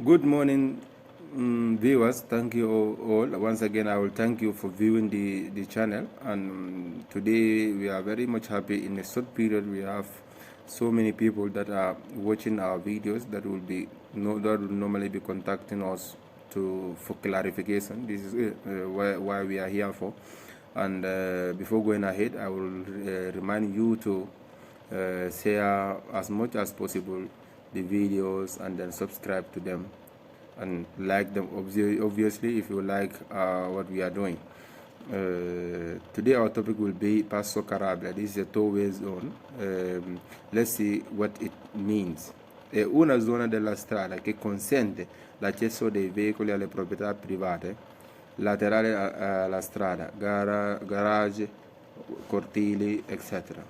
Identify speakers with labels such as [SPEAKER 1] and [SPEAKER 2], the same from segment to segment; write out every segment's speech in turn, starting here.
[SPEAKER 1] Good morning, viewers. Thank you all. Once again, I will thank you for viewing the channel. And today we are very much happy. In a short period, we have so many people that are watching our videos that will normally be contacting us for clarification. This is why we are here for. And before going ahead, I will remind you to share as much as possible the videos and then subscribe to them and like them. Obviously, if you like what we are doing. Today our topic will be Passo Carrabile. This is a two-way zone. Let's see what it means. È una zona della strada che consente l'accesso dei veicoli alle proprietà private laterali alla strada, garage, cortili, etc.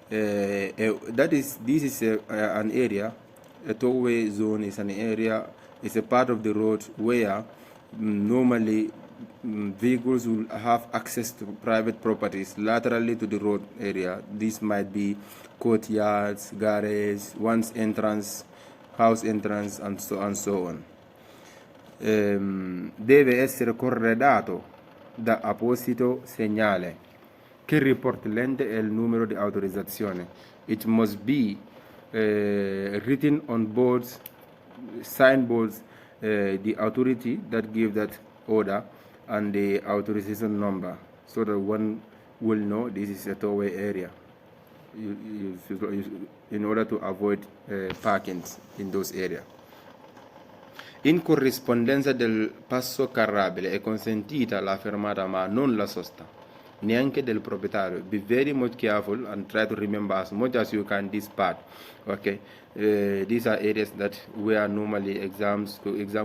[SPEAKER 1] This is an area. A two-way zone is an area, is a part of the road where normally vehicles will have access to private properties laterally to the road area. This might be courtyards, garages, one's entrance, house entrance, and so on. Deve essere corredato da apposito segnale che riporta l'ente e il numero di autorizzazione. It must be written on boards, signboards, the authority that give that order and the authorization number, so that one will know this is a two-way area, in order to avoid parkings in those areas. In corrispondenza del Passo Carrabile è consentita la fermata ma non la sosta, neanche del proprietario. Be very much careful and try to remember as much as you can this part. Okay, these are areas that where normally exam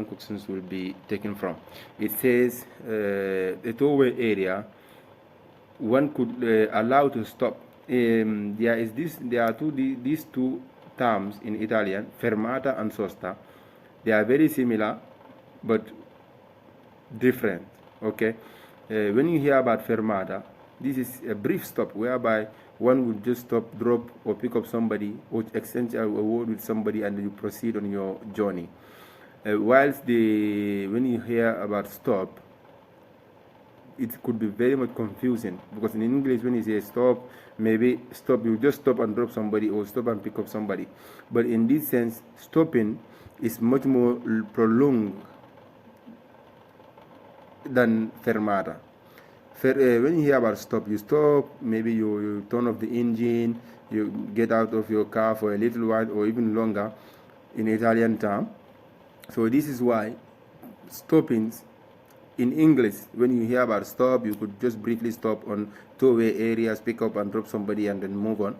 [SPEAKER 1] questions will be taken from. It says a two-way area one could allow to stop. There are these two terms in Italian, fermata and sosta. They are very similar but different. Okay, when you hear about fermata, this is a brief stop whereby one would just stop, drop, or pick up somebody, or exchange a word with somebody, and you proceed on your journey. When you hear about stop, it could be very much confusing, because in English when you say stop, maybe stop, you just stop and drop somebody, or stop and pick up somebody. But in this sense, stopping is much more prolonged than fermata. When you hear about stop, you stop, maybe you turn off the engine, you get out of your car for a little while or even longer in Italian term. So this is why stoppings in English, when you hear about stop, you could just briefly stop on two-way areas, pick up and drop somebody and then move on.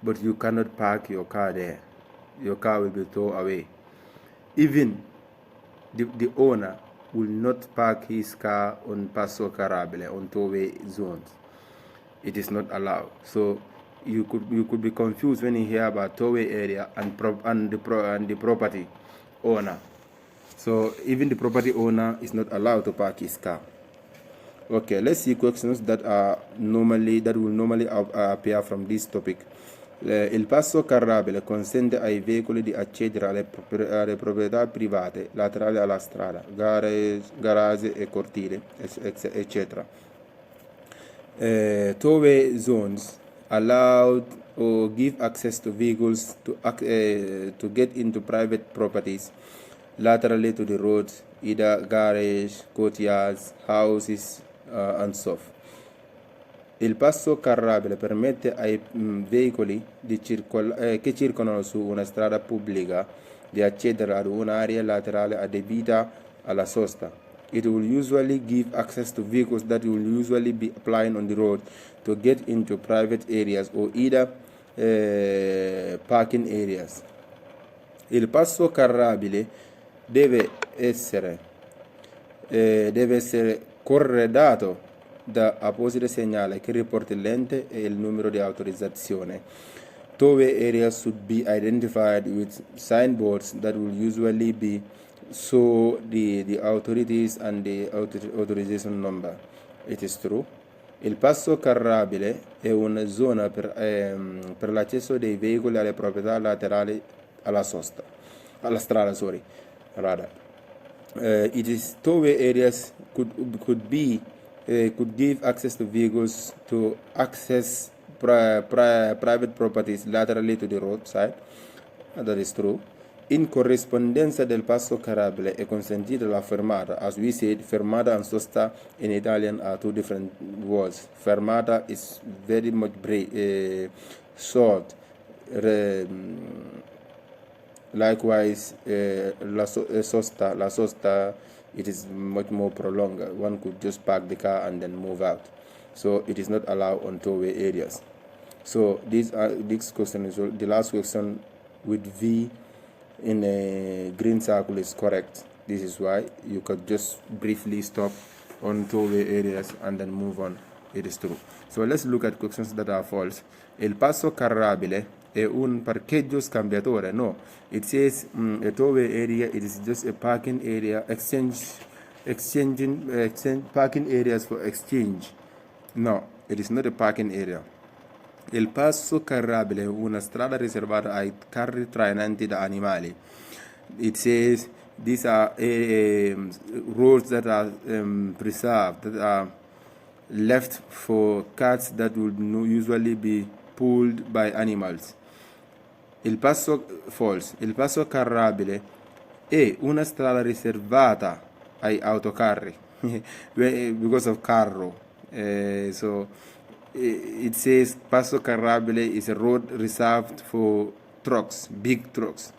[SPEAKER 1] But you cannot park your car there. Your car will be towed away. Even the owner will not park his car on Passo Carrabile, on two-way zones. It is not allowed. So you could be confused when you hear about two-way area and the property owner. So even the property owner is not allowed to park his car. Okay, let's see questions that will normally appear from this topic. Il Passo Carrabile consente ai veicoli di accedere alle proprietà private laterali alla strada, garage e cortili, etc. Two-way zones allowed or give access to vehicles to get into private properties laterally to the road, either garage, courtyards, houses, and so forth. Il Passo Carrabile permette ai veicoli che circolano su una strada pubblica di accedere ad un'area laterale adibita alla sosta. It will usually give access to vehicles that will usually be applying on the road to get into private areas or either parking areas. Il Passo Carrabile deve essere corredato da apposito segnale che riporti l'ente e il numero di autorizzazione. Two-way areas should be identified with signboards that will usually be the authorities and the authorization number. It is true. Il Passo Carrabile è una zona per l'accesso dei veicoli alle proprietà laterali alla sosta. alla strada, sorry, rather. It is tollway areas could give access to vehicles to access private properties laterally to the roadside. That is true. In corrispondenza del passo Carrabile è consentita la fermata. As we said, fermata and sosta in Italian are two different words. Fermata is very much short. Likewise, la sosta, it is much more prolonged. One could just park the car and then move out. So it is not allowed on tollway areas. So this question is the last question with V in a green circle is correct. This is why you could just briefly stop on tollway areas and then move on. It is true. So let's look at questions that are false. El Passo Carrabile è un parcheggio scambiatore. No, it says a tollway area. It is just a parking area, parking areas for exchange. No, it is not a parking area. Il Passo Carrabile è una strada riservata ai carri trainanti da animali. It says these are roads that are preserved, that are left for carts that would usually be pulled by animals. Il Passo false. Il Passo Carrabile è una strada riservata ai autocarri because of carro. So it says Passo Carrabile is a road reserved for trucks, big trucks.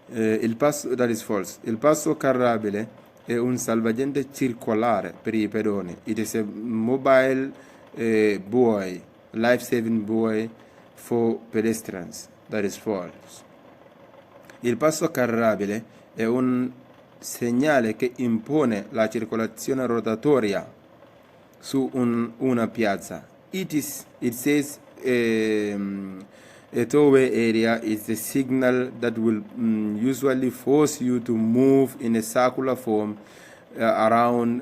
[SPEAKER 1] That is false. Il Passo Carrabile è un salvagente circolare per i pedoni. It is a mobile buoy, life-saving buoy for pedestrians. That is false. Il Passo Carrabile è un segnale che impone la circolazione rotatoria su una piazza. It says a tollway area is a signal that will usually force you to move in a circular form around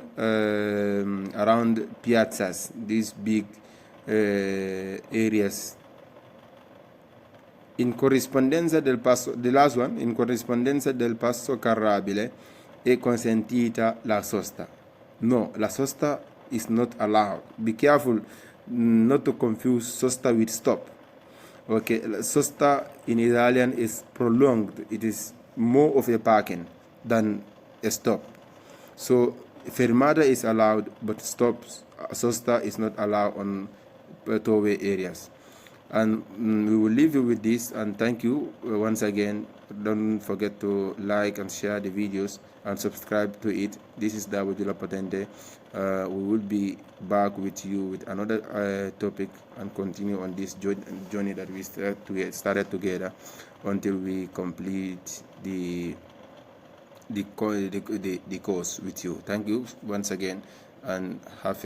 [SPEAKER 1] piazzas, these big areas. In corrispondenza del passo, the last one, in corrispondenza del Passo Carrabile è consentita la sosta. No, la sosta is not allowed. Be careful not to confuse sosta with stop. Okay, sosta in Italian is prolonged. It is more of a parking than a stop. So fermata is allowed, but sosta is not allowed on tollway areas. And we will leave you with this, and thank you once again. Don't forget to like and share the videos and subscribe to it. This is Dawudula Patente. We will be back with you with another topic and continue on this journey that we started together until we complete the course with you. Thank you once again, and have